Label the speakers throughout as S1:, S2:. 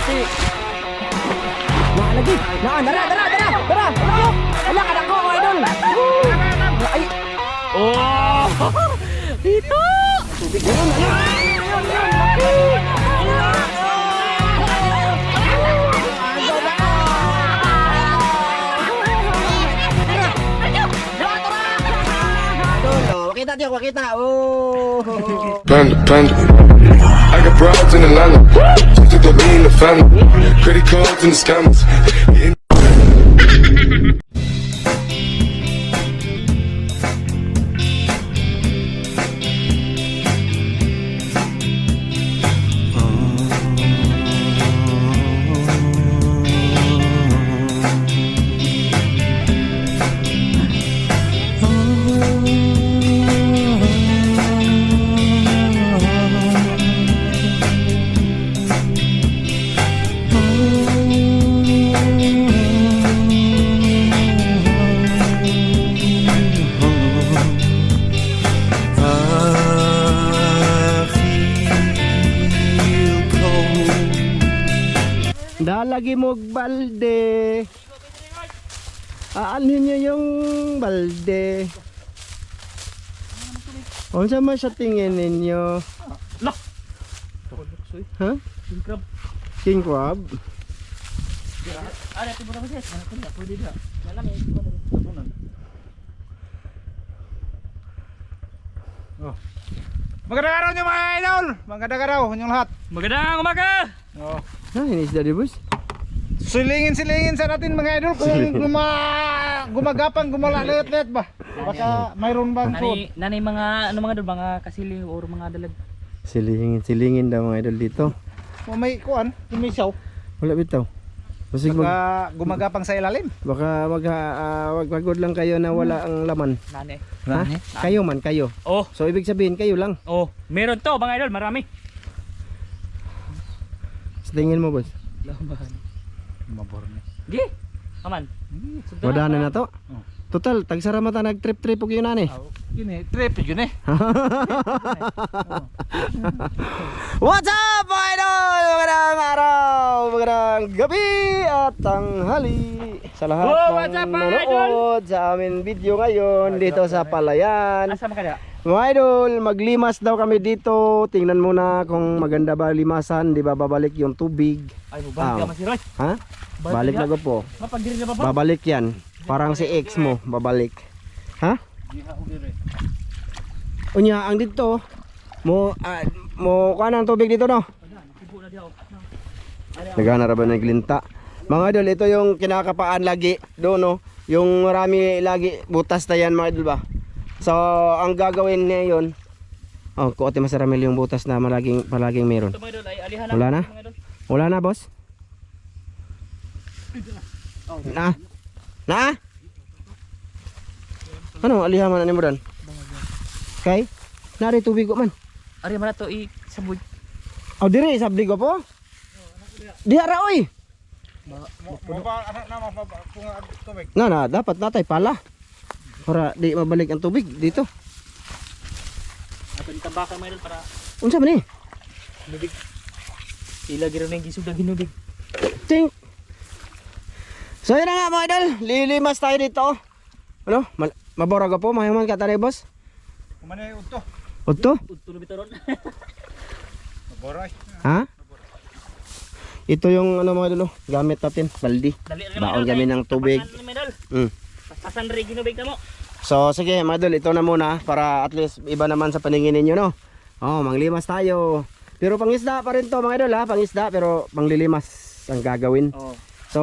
S1: si wala lagi. Dara. Wala ka nako mga idol. Ay. Oh. Dito. Tubig yun. Wakita. Oh.
S2: Panda. I got broads in Atlanta. Just to throw me in the family. Credit cards and the scammers.
S1: Dalagi mo balde. Aanhin nyo yung balde. Unsa man sa tingin ninyo?
S3: Lah.
S1: Ha?
S3: King crab.
S1: King crab?
S3: Ada tiba apa sih? Mana pun dia. Dalam ya. Oh. Magandang araw nyo mga idol. Magandang araw inyong lahat. Magandang umaga. Oh.
S1: Ha, ini sudah dibus.
S3: Silingin sa natin mga idol kung gumagapang gumalalet ba. Baka mayroon bang food.
S4: Nanay mga ano mga doon mga kasiling or mga dalag.
S1: Silingin daw mga idol dito.
S3: May kuan, kumisaw.
S1: Wala bitaw. Basig
S3: Baka gumagapang sa ilalim.
S1: baka wagwagod lang kayo na wala ang laman.
S4: Nanay.
S1: Ha? Kayo man, kayo.
S4: Oh,
S1: So ibig sabihin kayo lang.
S4: oh, meron to mga idol, marami.
S1: Sa tingin mo, boss?
S4: Laban.
S3: Mabor na.
S4: Gi. Aman.
S1: Wala na to. Total, tagsara mata nag-trip og yun ani.
S3: Yun eh, trip yun eh.
S1: What's up, mga idol? Magandang araw, magandang gabi at tanghali sa lahat
S4: what's up,
S1: ng
S4: mga idol?
S1: nanonood sa amin video ngayon dito sa Palayan.
S4: Asa man kada?
S1: Mga idol, maglimas daw kami dito. Tingnan muna kung maganda ba limasan, di ba babalik yung tubig.
S4: Ay, balik ka
S1: Ah.
S4: masiroy.
S1: Ha? Balik na po.
S4: Mapagdiri na ba ba?
S1: Babalik yan. Parang si ex mo, babalik. Ha? Unya, ang dito mo kuha ng tubig dito no?
S4: Ibu na diaw.
S1: Nagana ra ba naglinta? Mga idol, ito yung kinakapaan lagi doon no. Yung marami lagi butas na yan mga idol ba. So, ang gagawin niya yun. Oh, kuote masaramil yung butas na palaging meron.
S4: Ito mga idol ay alihan
S1: Wala na?
S4: mga idol.
S1: Wala na, boss? Na? Na? Ano, alihaman ani mo dan? Kay? Nari tubig ko man.
S4: Ari man to i sabuy.
S1: Oh, dire sabdi ko po. Diha ra oy.
S3: Tubig.
S1: Na, dapat natay pala. Para di mabalik ang tubig dito.
S4: Ato ni tabaka mga idol para
S1: Unsa man ni?
S4: hinubig. Ila giro nang gisud ang hinubig.
S1: Ting. So yun na nga mga idol, lilimas tayo dito. Ano? Maborag po, mahiman ka tayo boss.
S3: Kumana yung uto.
S1: Udto?
S4: Udto na bitaron.
S3: Maboray.
S1: Ha? Ito yung ano mga idol, gamit natin, baldi.
S4: Dali na
S1: Baon kami ng tubig. Mm.
S4: Pasasan rin ginubig na mo.
S1: So sige mga idol, ito na muna para at least iba naman sa paningin ninyo no. Oh, manglimas tayo. Pero pangisda pa rin to mga idol ha, pangisda pero panglilimas ang gagawin.
S4: Oh.
S1: So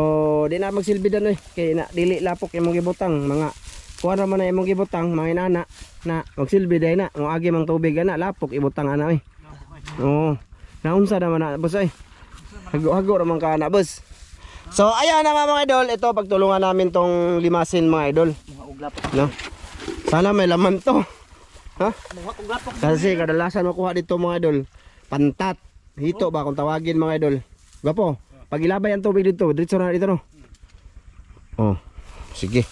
S1: di na magsilbi dan eh. Kay na dili lapok imong gibutang mga kuha naman na imong gibutang mga inana na magsilbi day na mo agi mang tubig ana lapok ibutang ana eh. Oo. Naunsa naman na boss ay. Hago-hago naman ka na boss. So ayan na mga idol, ito pagtulungan namin tong limasin mga idol.
S4: Mga uglap.
S1: No? Sana may laman to. Ha?
S4: Mga uglap.
S1: Kasi kadalasan makuha dito mga idol, pantat. Hito ba kung tawagin mga idol. Gapo. Pag ilabay ang tubig dito, diretso na dito no. Oh. Sige.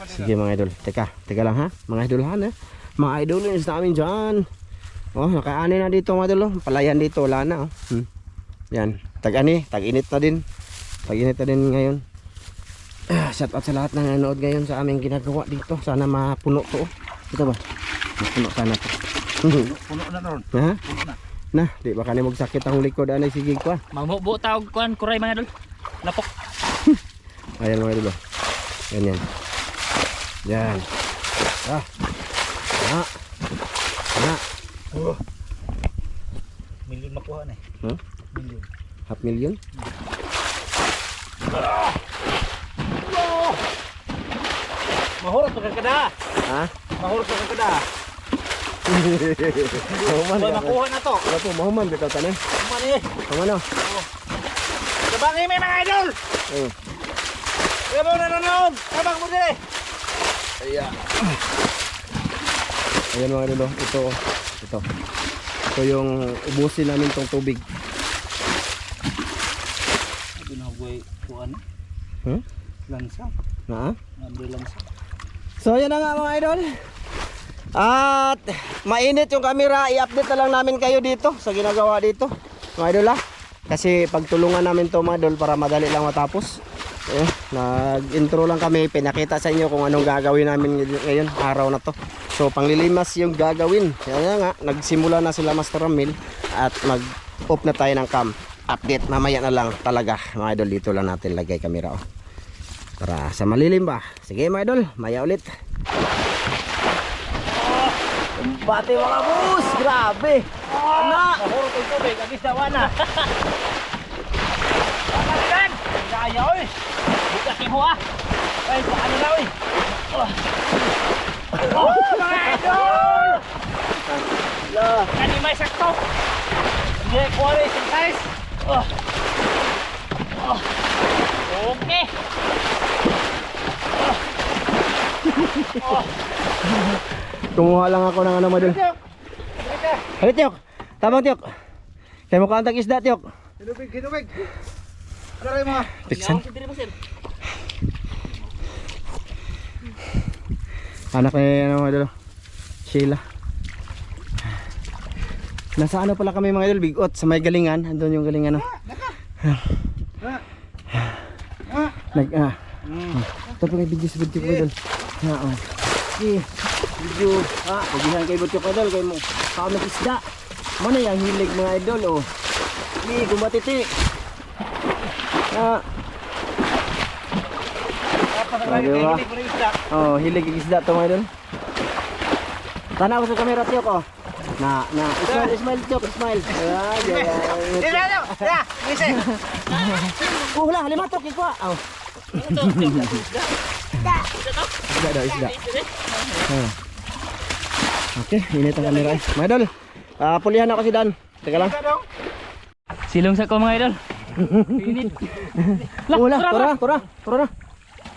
S1: Sige mga idol. Teka lang ha. Mga idol ha. Mga idol sa amin diyan. Oh, nakaani na dito mga idol. Oh. Palayan dito wala na oh. Yan, tag-init na din. Tag-init na din ngayon. Shout out sa lahat ng nanonood ngayon sa aming ginagawa dito. Sana mapuno to. Ito ba? Mapuno sana to.
S3: Puno na ron.
S1: Ha?
S3: Puno na.
S1: Na, di baka ni magsakit ang likod anay sige ko.
S4: Mamubo tawag kuan kuray mga idol. Lapok.
S1: Ayan mga idol. Ganyan. Yan. Ah. Ah. Ah.
S3: Milyon makuha na eh.
S1: Huh?
S3: Milyon.
S1: Half million?
S3: Mahurot pa kada.
S1: Ha?
S3: Mahurot pa kada.
S1: Mahuman
S3: Ba
S1: ka.
S3: makuha na to.
S1: Wala po, mahuman bitaw tanay.
S3: Kuman eh.
S1: Ano?
S3: Sabangin may mga idol.
S1: Oh.
S3: Kaya mo nanonood. Sabang mo din.
S1: Ayan. Ayan mga idol. Ito. Ito. Ito yung ubusin namin tong tubig.
S3: Ginagawa kuan.
S1: Hmm?
S3: Lansa.
S1: Na?
S3: Ambil lansa.
S1: So yan na nga mga idol. At mainit yung camera, i-update na lang namin kayo dito sa ginagawa dito mga idol ha. Kasi pagtulungan namin to mga idol para madali lang matapos. Nag-intro lang kami, pinakita sa inyo kung anong gagawin namin ngayon, araw na to. So panglilimas yung gagawin. Yan nga, nagsimula na sila Master Ramil at mag-off na tayo ng cam. Update mamaya na lang talaga mga idol, dito lang natin lagay camera oh. Para sa malilim ba. Sige mga idol, maya ulit. Bate mga boss, grabe. Ana.
S3: Mahurot yung tubig. Agis na wana. Pagkaligan. Kaya oy. Bukas yung huwa. Ay, paano na oy. Oh, mga idol. Kani may sakto. Hindi, quality size. Okay.
S1: Kumuha lang ako ng ano mga idol. Halit Tiyok. Tamang Tiyok. Kaya mo kaantag isda Tiyok.
S3: Hinubig, hinubig. Ano rin mga?
S1: Tiksan. Anak ni ano mga idol. Sheila. Nasa ano pala kami mga idol, Bigot sa may galingan. Andun yung galingan oh. Ito pa kay video sa video mga idol. Oo. Video. Pagihan kay video mga idol kay mo. Kami isda. Mana yang hilig mga idol oh. Gumatiti. Diba? Oh, hilig yung isda to mga idol. Tanaw sa kamera Tiyok oh. Smile Tiyok, smile. Oh, wala, halimatok ikaw. Oh. Isda. Okay, init ang kamera. Mga idol, pulihan ako si Dan. Teka lang.
S4: Silong sa ko mga idol.
S1: Wala, tura na.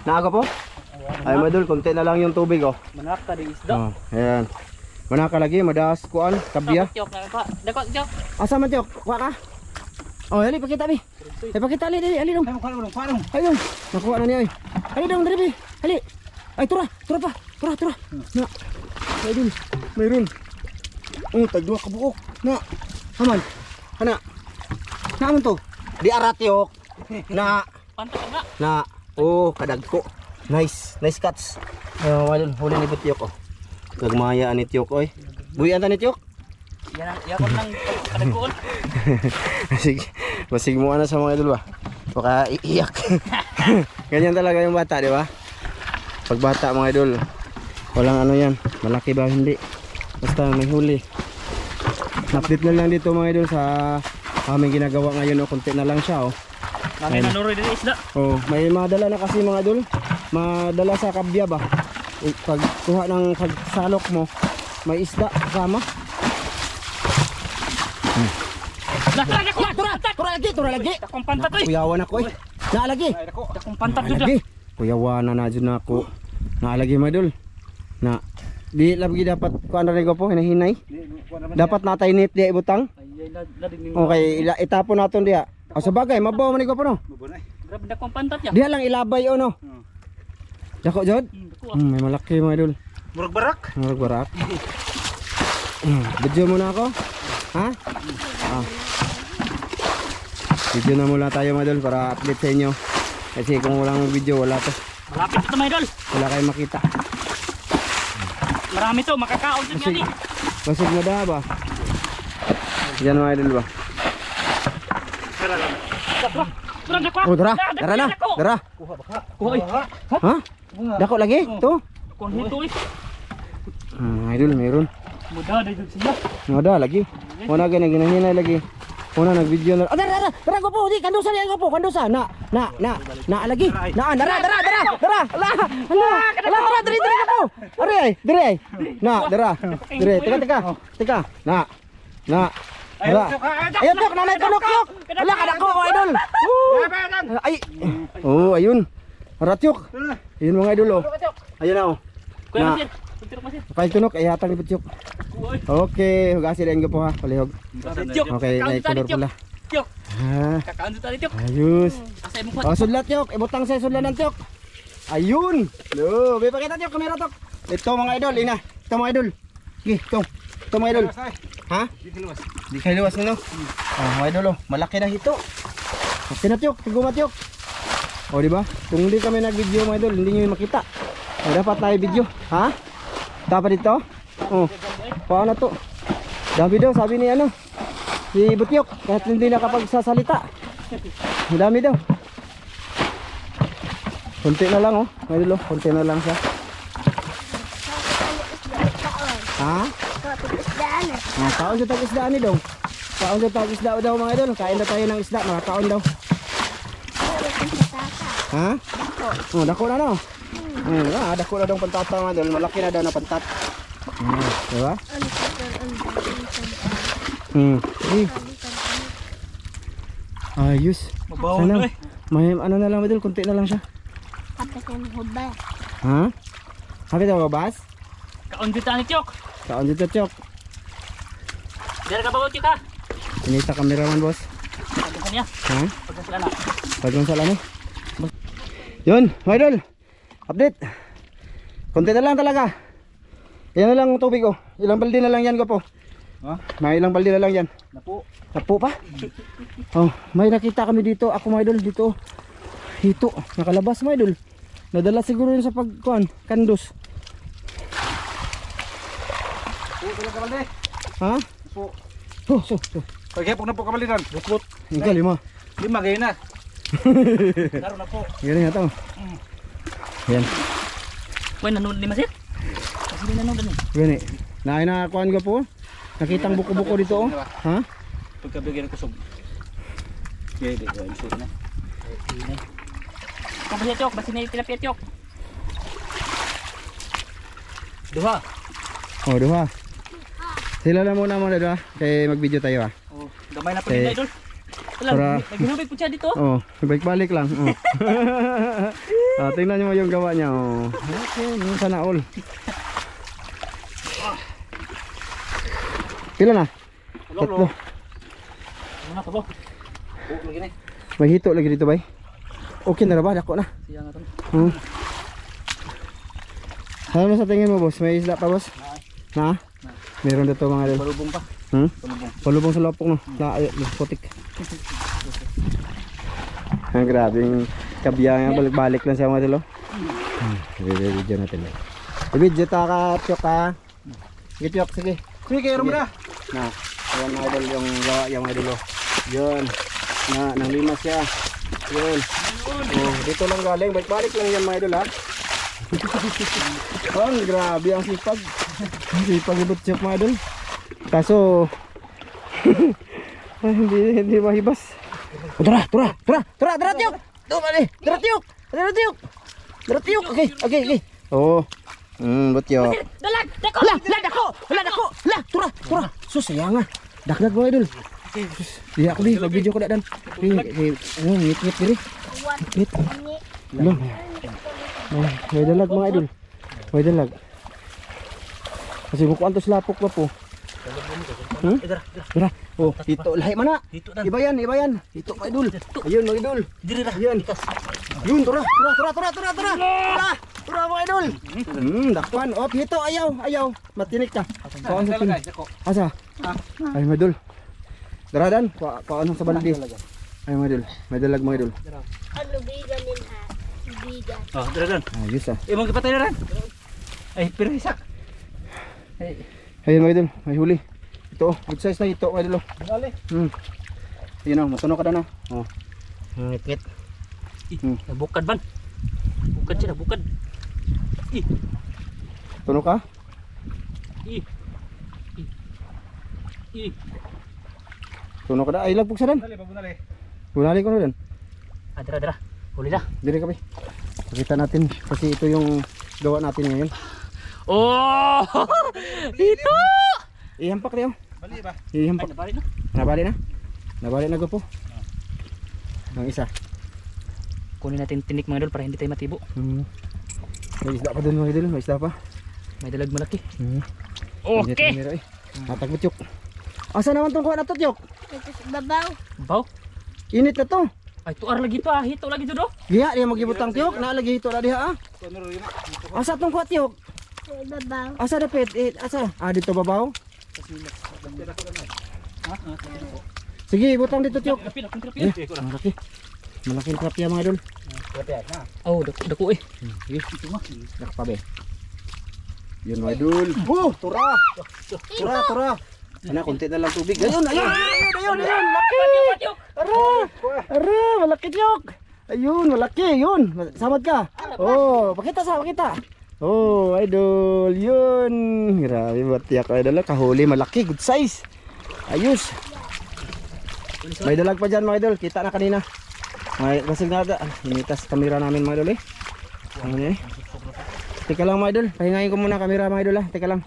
S1: Naaga po? Ay mga idol, konti na lang yung tubig oh.
S4: Manaka di isda.
S1: Oh, ayan. Manaka lagi, madas kuan, kabya.
S4: Dako Tiyok.
S1: Asa man Tiyok? Kuha ka? Oh, ali pakita bi. Pakita ali dong. Ayun. Nakuha na niya ay. Ali dong, dali bi. Ali. Ay tura pa. Tura. Na. Ayun. Mayroon. Oh, tagduwa ka buok. Na. Haman. Ana. Naman to. Di arat Tiyok. Na.
S4: Pantak na.
S1: Na. Oh, kadagko. Nice cuts. Ayun, huli ni Tiyok oh. Gagmaya ni Tiyok oy. Buyan ta ni Tiyok.
S4: Yan yakon nang kadagkoon.
S1: Sige. Masig mo na sa mga idol ba? Baka iiyak. Ganyan talaga yung bata, di ba? Pag bata mga idol, walang ano yan. Malaki ba hindi? Basta may huli. Update na lang dito mga idol sa aming ginagawa ngayon o konti na lang siya oh.
S4: Kami nanuroy din isda.
S1: Oh, may madala na kasi mga idol. Madala sa kabya ba? Pag kuha ng pagsalok mo, may isda kasama. Tura lagi.
S4: Dakong pantat oy.
S1: Kuyawan ako eh. Naalagi.
S4: Dakong pantat jud.
S1: Naalagi. Kuyawan na dyan ako. Naalagi mga idol. Na di lagi dapat kuan ra ko po hinahinay. Dapat natay nit di ibutang. Okay, itapon naton diha. O sa bagay, mabaw man ko po no.
S4: Grabe dakong pantat ya.
S1: Diha lang ilabay o no. Dako jod. May malaki mga idol.
S3: Murag barak.
S1: Murag barak. Video mo na ako. Ha? Video na muna tayo mga idol para update sa inyo. Kasi kung walang video wala to.
S4: Malapit ito mga idol.
S1: Wala kayong makita.
S4: Marami to, makakaon din
S1: Kasi-
S4: yan
S1: Basig na da ba? Yan mga idol ba?
S4: Turang dako.
S1: Oh, dara. Dara na. Dara.
S4: Kuha eh.
S1: Ha? Dako lagi? To?
S4: Kuha hito eh.
S1: Idol, meron.
S4: Muda na yun sila.
S1: Ada lagi. Una gina ginahinay lagi. Una nag-video na. Ah, dara. Dara ko po. Di kandusa ni ko po. Kandusa. Na lagi. Na dara. Dara. Ala, diri ka po. Diri. Na, dara. Diri. Teka. Na. Dara. Ayo tok, nanay kanok tok. Ala kada ko idol. Ay. Oh, ayun. Ratyok. Ayun mga idol oh. Ayun na oh.
S4: Kuya
S1: Na.
S4: Masir. Tuntirok Masir.
S1: Kay tunok ay hatang ni Putyok. Okay, hugasin din ko po ha. Palihog.
S4: Tiyok.
S1: Okay, nay color pala.
S4: Tiyok.
S1: Ah,
S4: Kakaon dito tayo Tiyok.
S1: ayos.
S4: Asay mo
S1: Oh, sudlat Tyok. Ibutang sa sudlan ng Tyok. Ayun. Lo, may pakita Tyok, kamera Tyok. Ito mga idol, ina. Ito mga idol. Gi, ito. Ito mga idol. Ha? Di kayo luwas nino. Oh, mga idol oh, malaki na hito. Kasi na Tyok, tigumat Tyok. Oh, di ba? Kung hindi kami nag-video mga idol, hindi niyo makita. Oh, dapat tayo video, ha? Dapat dito? Oh. Paano to? Dami daw, sabi ni ano? Si Butyok, kahit hindi nakapagsasalita. Ang dami daw. Konti na lang oh. May dulo, konti na lang siya. Ha? Kaon sa tag-isdaan ni daw. Kaon sa tag-isda daw mga idol. Kain na tayo ng isda, mga kaon daw. Ha? Oh, dako na no. Dako na daw pantata mga idol. Malaki na daw na pantat. Diba? Ayos.
S4: Mabaho
S1: Sana,
S4: na eh.
S1: may ano na lang idol, konti na lang siya. Ha? Kapit ako bas?
S4: Kaon dito ni Tiyok.
S1: Kaon dito Tyok.
S4: Dere ka ba kita?
S1: Pinita cameraman boss.
S4: Sabi ko niya.
S1: Ha?
S4: Pagkasala na.
S1: Pagkong sala ni. Yun, mga idol. Update. Konti na lang talaga. Yan na lang ang tubig oh. Ilang balde na lang yan ko po.
S3: Ha?
S1: May ilang balde na lang yan.
S3: Napo.
S1: Tapo pa? Oh, may nakita kami dito. Ako mga idol dito. Hito, nakalabas mga idol. Nadala siguro yun sa pagkuan, kandos.
S3: Po sila kabalde.
S1: Ha?
S3: Po.
S1: Oh, so.
S3: Paghepok na po kabalidan. Bukbot.
S1: Ikaw lima.
S3: Lima gayon na. Laro na po.
S1: Yan nga to. Yan.
S4: Kuya nanood ni Masir. Kasi din nanood din.
S1: Gani. Naay na kuan ko po. Nakitang buko-buko dito oh. Ha?
S3: Pagkabigyan ko sub. Okay, di ko iso na.
S4: Kung kasi Tiyok, basi na tilapia Tiyok. Duha.
S1: Oh, duha. Sila na muna mga idol ha. Kaya mag-video tayo ha.
S4: Oh, gamay na po
S1: Eh,
S4: nila idol. Wala,
S1: para-
S4: naghinubig po siya dito.
S1: Oh, balik-balik lang. Oh. Tingnan niyo yung gawa niya. Oh. Okay, sana all. Pila na? Tatlo.
S4: Ano na to bo?
S3: Oh, lagi na.
S1: May hito lagi dito bay. Okay na ba? Dako na.
S4: Siya nga to.
S1: Ano sa tingin mo boss? May isda pa boss? Na? Meron dito mga idol.
S3: Palubong pa.
S1: Palubong sa lopok no. Na ay putik. Ang grabing kabiyang balik-balik lang siya mga idol. Video natin. Video ta ka Tyok ha. Sige Tyok, sige.
S3: Sige, kayo mo na.
S1: Na, ayan mga idol yung gawa yung mga idol. Yun. Na, nang limas siya. Yun. Oh, dito lang galing. Balik-balik lang yan mga idol ha. Oh, grabe ang sipag. Ang sipag ibot siya mga idol. Kaso, ay, hindi mahibas. Oh, tara Tyok. Tara Tyok. Okay. Oh. Butyok.
S4: Dalag! Dako!
S1: Wala dako. Tura. Sus, sayang ah. Dakdag mo idol. Di ako di, mag-video ko dan. Ano, ngit diri. Ngit. Lang. Oh, may dalag mga idol. May dalag. Kasi bukuan to lapok pa po. Dara. Oh, dito lahi mana. Iba yan. Dito mga idol. Ayun mga idol.
S4: Diri ra.
S1: Ayun. Yun, tura mga idol. Dakpan. Oh, hito, ayaw. Matinik ka. Kaon sa tinik. Asa? Ay, mga idol. Daradan, kaon sa balde. Ay mga idol, may dalag mga idol.
S5: Ano bigan din ha? Bigan.
S4: Oh, dara.
S1: Ayos ah.
S4: Imong gipatay na ran. Ay, pero isa. Ay,
S1: Ayun mga idol, may huli. Ito oh, good size na ito mga idol.
S3: Dali.
S1: Ayun oh, matuno ka na na. Oh.
S4: ngit.
S1: Hmm.
S4: Nabukad ban. Bukad siya, bukad.
S1: Tuno ka?
S4: Ih. Ih.
S1: Tuno ka na. Ay lagpog sa dan.
S3: Dali, pabunali.
S1: Bunali ko na dan.
S4: Dara. Huli na.
S1: Dili kami. Pakita natin kasi ito yung gawa natin ngayon.
S4: Oh! Ito!
S1: Ihampak niyo.
S3: Bali ba?
S4: Ay,
S1: Ihampak.
S4: nabali na.
S1: Nabali na. Nabali na po. Ang isa.
S4: Kunin natin tinik mga idol para hindi tayo matibo.
S1: May isda pa dun mga idol. May isda pa.
S4: May dalag malaki.
S1: Okay. Matagbot yok. Asa naman tong kuha na to yok?
S5: Ito sa babaw.
S4: Baw.
S1: Init na to.
S4: Ay, tuar lagi to ah. Hito lagi to do.
S1: Giha diya magibutang tiyok. Naalagi ito na diha ah. Asa tong kuha tiyok?
S5: Sa babaw.
S1: Asa dapit? Asa? Ah dito babaw? Sige, butang dito tiyok. Malaki. Malaking krapya mga idol.
S4: Oh, dako eh.
S1: Sige. Dakpa be. Yun mga idol. Oh, tura. Tura. Ana, konti na lang tubig. Ayun. Laki. Ara, malaki tiyok. Ayun, malaki. Yun. Samad ka. Oh, pakita. Oh, idol. Yun. Grabe, batiyak idol. Kahuli, malaki. Good size. Ayos. May dalag pa dyan mga idol. Kita na kanina. May kasing nada. Hinitas kamera namin mga idol eh. Ano eh. Teka lang mga idol. Pahingayin ko muna kamera mga idol ah. Teka lang.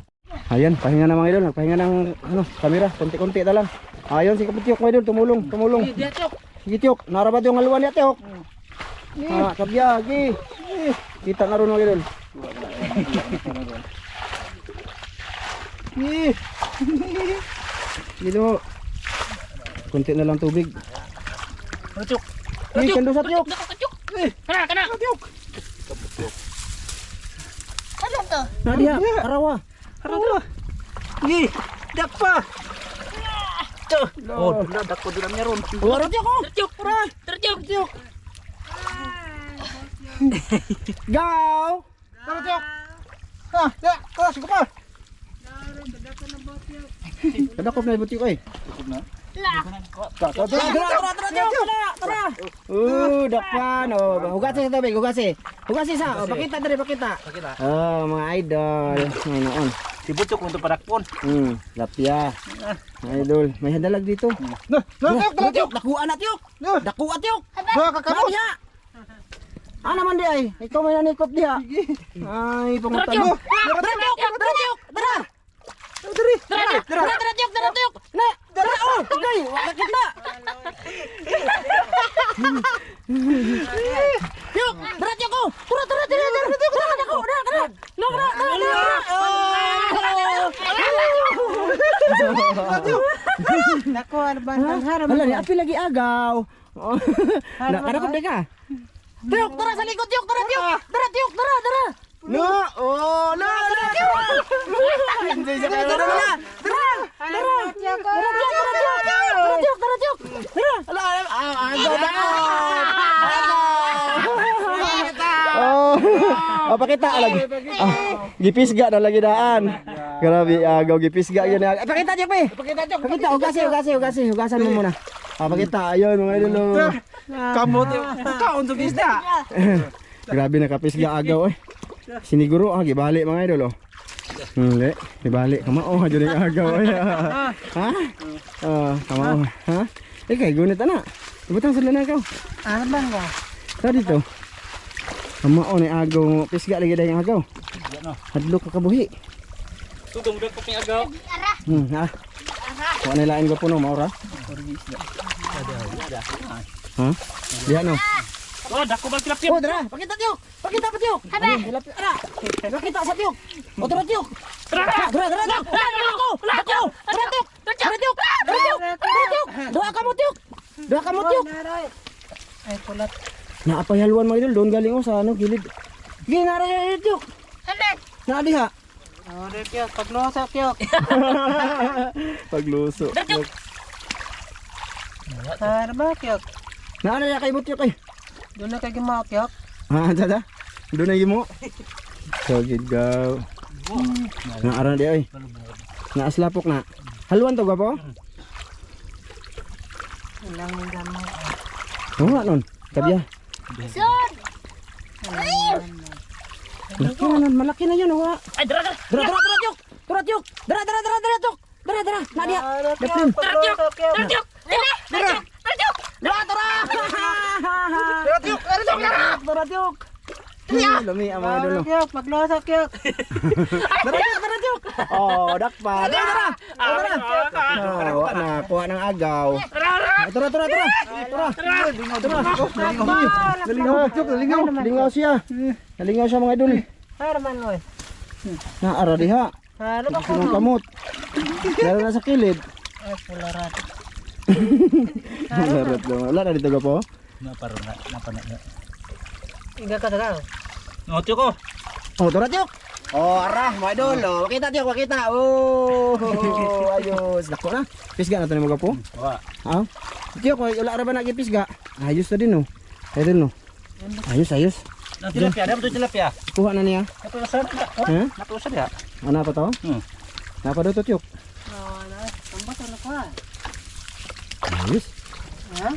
S1: Ayan, pahinga na mga idol. Nagpahinga ng kamera. Konti-konti na lang. Ayun, si Kapitiyok mga idol. Tumulong. Sige tiyok. Narabad yung haluan niya tiyok. Kabyagi. Kita na rin mga idol. Dito. Konti na lang tubig.
S4: Ratyok.
S1: Kando sa tiyok.
S4: Kana.
S5: Ano to?
S1: Nadia, arawa.
S4: Dakpa. Oh, dako din na ron.
S1: Wala tiyok ko.
S4: Ratyok.
S1: Gaw.
S3: Tara, tiyok. Tara, sige pa.
S1: Kadakop na ibuti ko eh. Tara. Dakpan. Oh, hugasi sa tubig, hugasi sa. Oh, pakita dali, pakita. Oh, mga idol. Ngayon.
S4: Si Butchok untuk padakpon.
S1: Lapya. Mga idol, may hadalag dito.
S3: Tiyok.
S1: Dakuan na tiyok. Dakuan tiyok.
S3: Kakamos.
S1: Diha. Ano man di ay? Ikaw may nanikop diha. Ay, pangutan mo. Dara. Dara. Oh, tagay. Wala kita. Tiyok, dara tiyok ko. Tara.
S3: Nako, ano ba?
S1: Hala, ni api lagi agaw. Nakadakop di ka. Tiyok, tara sa likod, tiyok. Dara. No, oh, no. Hindi siya kaya na. Tara. Oh, pakita lagi. Gipisga na lagi daan. Grabe, agaw gipisga yun. Pakita Jack, pe. Pakita, hugasan mo muna. Pakita, ayun mga idol.
S3: Kamot. Kaon to isda.
S1: Grabe nakapisga agaw eh. Siniguro gibali mga idol oh. Hindi, ibalik kamao ha jud agaw ay. Ha? Kamao. Ha? Kay gunit ana. Ibutang sa lanang ka.
S3: Ano bang ba?
S1: Sa dito. Kamao ni agaw, pisga lagi dayang agaw. Hadlok ka kabuhi.
S4: Tugong dako ni agaw.
S1: Ha. Wa na lain ko puno maura. Ha? Diha no.
S4: Oh, dako bal tilapia.
S1: Oh, dara, pakita tiyok. Pakita pa tiyok. Tilapia ana. Pakita sa tiyok. O tara tiyok. Dara. Doa ka mo tiyok.
S3: Ay, kulat.
S1: Naapay haluan mga idol, doon galing oh sa ano gilid. Ginara yung tiyok. Na diha.
S3: Oh, tiyok. Paglusa, tiyok.
S1: Pagluso.
S3: Ano ba, tiyok?
S1: Naano ya kay butyok eh.
S4: Doon na kay gimakyak.
S1: Ha, tada. Doon na mo. So gid gaw. Na aran di oy. Na aslapok na. Haluan to gapo?
S4: Ilang yung gamay.
S1: Oo nga nun. Kabya.
S5: Son!
S1: Malaki na yan, oh.
S4: Ay, dara!
S1: Dara, Tyok! Dara, Tyok! Dara, Tyok! Dara, Nadia! Dapin!
S4: Tara, Tyok!
S1: Dara, Tyok! Lami ang mga dulo.
S4: Kyok, maglosa, Kyok!
S1: Dara, Tyok! Oh, dakpa. Dara! Oh, na, kuha ng agaw. Tara! Nalingaw siya. Nalingaw siya mga idol.
S4: Haraman mo eh.
S1: Naara diha.
S4: Halo ka po.
S1: Sinong kamot. Meron na sa kilid.
S4: Ay, pularat.
S1: Larot lang. Wala na dito ka po.
S4: Iga ka tagaw.
S3: Notyo ko.
S1: Oh, tara Tyok. Oh, ara, mga idol. Oh, makita Tyok, makita. Oh, ayos. Dako na. Pisga na to ni mga po.
S3: Wa.
S1: Ah. Tyok, wala ra ba nagipisga? Ayos na din oh. Ayun no. Ayos.
S3: Nang tilapia, dapat to tilapia.
S1: Kuha na niya.
S3: Natusan.
S1: Ha?
S3: Natusan ya.
S1: Ano pa to? Napa daw to Tyok?
S4: Tambak na ko.
S1: Ayos.
S4: Ha?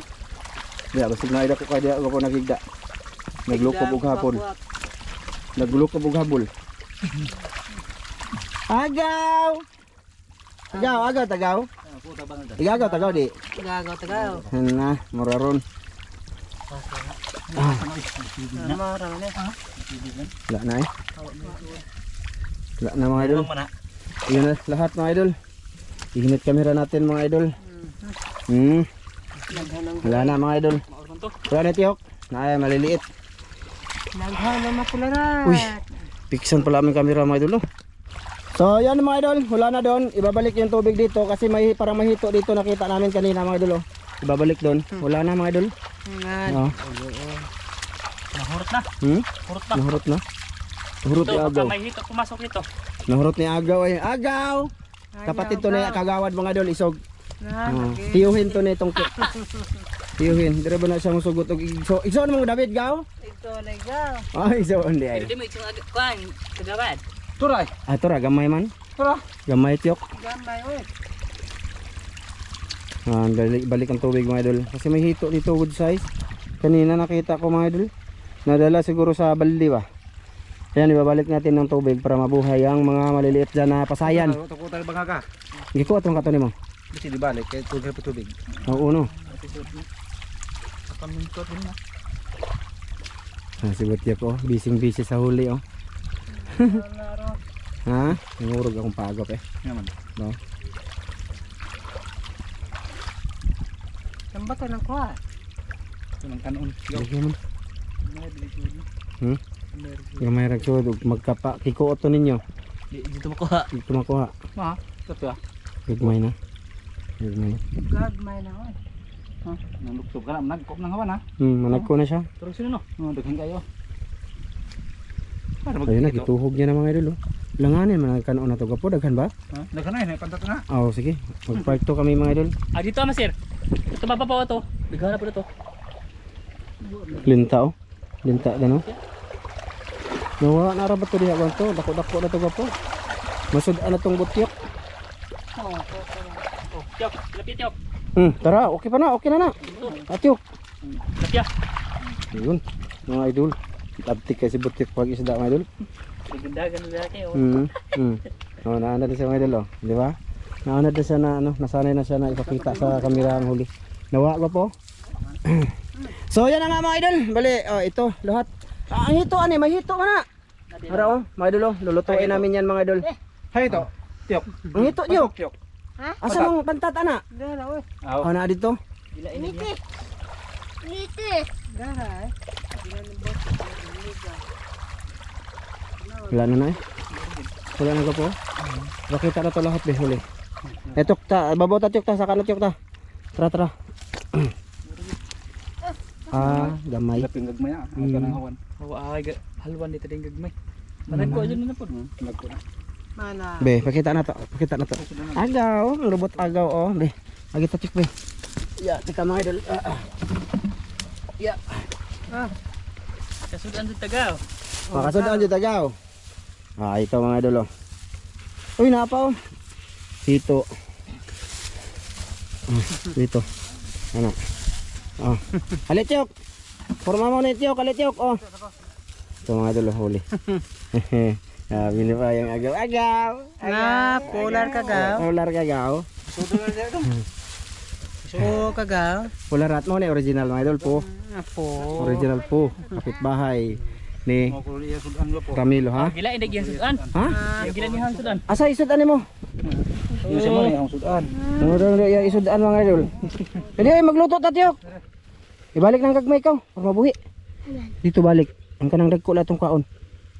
S1: Ya, basta na ida ko kaya ako nagigda. Naglukob og hapon. Naglukob og habol. Agaw! Tagaw. Tagaw di.
S4: Gagaw tagaw.
S1: Na, moraron.
S4: Mara na.
S1: Wala na eh. Wala na mga idol. Yun na lahat mga idol. Ihinit kamera natin mga idol. Wala na mga idol. Wala na Tyok. Na maliliit.
S4: Naghana mapularat.
S1: Uy, piksan pala aming kamera mga idol. So yan mga idol, wala na doon. Ibabalik yung tubig dito kasi may parang mahito dito nakita namin kanina mga idol. Ibabalik doon. Wala na mga idol. Oh.
S3: Nahurot na. Hurot na.
S1: Nahurot na. Nahurot ni agaw.
S4: May hito pumasok dito.
S1: Nahurot ni agaw ay agaw. Kapatid to na kagawad mga idol isog.
S4: Na,
S1: Tiyuhin to na itong tiyuhin. Dire ba na siya musugot og igso. Igso na mo David gaw?
S4: ito na gaw.
S1: Ay, igso hindi ay.
S4: Hindi mo itong kuan. Kagawad.
S3: Turay.
S1: Ah, tora gamay man.
S3: Tura.
S1: Gamay Tyok.
S4: Gamay oy.
S1: Balik ang tubig mga idol. Kasi may hito dito good size. Kanina nakita ko mga idol. Nadala siguro sa balde ba. Ayan, ibabalik natin ng tubig para mabuhay ang mga maliliit dyan na pasayan.
S3: Ito tayo bangaka.
S1: Hindi ko atong kato mo.
S3: Bisi dibalik kay tubig pa tubig.
S1: Oo no.
S3: Kamingkot din na.
S1: Si Butya ko, busy sa huli oh. Ha? Nangurog akong pagop eh.
S3: Naman.
S1: No?
S4: Tambak na kuan.
S3: Tunang kanon.
S1: Lagi mo. Gamay ragsod magkapa kikuot to ninyo.
S3: Dito makuha.
S1: Dito makuha.
S3: Ma, tapya.
S1: Gagmay na. Gagmay.
S4: Gagmay na oy.
S3: Ha, nanduksob ka na, nagkop ng hawan ha.
S1: Manag ko na siya.
S3: Pero sino no? Daghan kayo.
S1: Ayun na, gituhog niya na mga idol oh. Langanin man ang kanon na to gapo daghan ba?
S3: Ha? Daghan na, pantat na.
S1: Oo, sige. Mag-park to kami mga idol.
S4: Ah, dito sir. Ito mapapawa to. Bigana po na to.
S1: Linta oh. Linta na no. Nawa na ra ba to diha to? Dako-dako na to gapo. Masud ana tong butyok.
S4: Oh, Tyok, lapit Tyok.
S1: Tara, okay pa na, okay na na. Atyok.
S4: Lapya.
S1: Ayun, mga idol. Abtik kasi butyok pag isda mga idol.
S4: Dagan na laki oh.
S1: Oh, naanad na siya mga idol oh. Di ba? Naanad na siya na ano, nasanay na siya na ipakita sa kamera ang huli. Nawa ba po? So yan na nga mga idol. Bali, oh, ito lahat. Ang hito ani, may hito man na. Para oh, mga idol oh, lulutuin namin yan mga idol.
S3: Hay ito. Tiyok.
S1: Ang hito yo.
S3: Tiyok.
S1: Asa mong pantat ana?
S4: Gana oy.
S3: Aw.
S1: Oh, na dito.
S5: Niti.
S4: Gana eh.
S1: Wala na eh. Wala na ka po. Bakita na to lahat be huli. Etok ta, babaw ta tiyok ta, saka na tiyok ta. Tara. Gamay.
S3: Laping gagmaya. Ang kanang hawan.
S4: Oh, halwan dito ding gagmay. Manag ko dyan na po.
S3: Nagko na.
S4: Mana.
S1: Be, pakita na to. Agaw, ang robot agaw oh, be. Agi ta tiyok be. Ya, tika mga idol. Ya.
S4: Kasudan sa Tagaw.
S1: Makasudaan dyan tagaw. Ah, ito mga idol oh. Uy, napa oh. Dito. Dito. Ano? Oh. Alityok. Forma mo na ityok, alityok oh. Ito mga idol oh, huli. Bili pa yung agaw-agaw.
S4: Polar kagaw.
S1: Polar kagaw.
S4: So kagaw.
S1: Polarat mo na original mga idol po.
S4: Apo.
S1: Original po. Kapitbahay ni Camilo ha.
S4: Gila hindi gyud sudan.
S1: Ha?
S4: Gila ni Han sudan.
S1: Asa isudan nimo?
S3: Isa mo ni ang sudan.
S1: Murang yung isudan mga idol. Hindi ay magluto tatyok. Ibalik nang gagmay ka para mabuhi. Dito balik. Ang kanang dagko la tong kaon.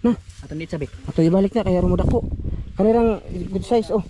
S1: Na,
S4: Ato nit sabi.
S1: ato ibalik na kaya rumudako. Kanirang good size oh.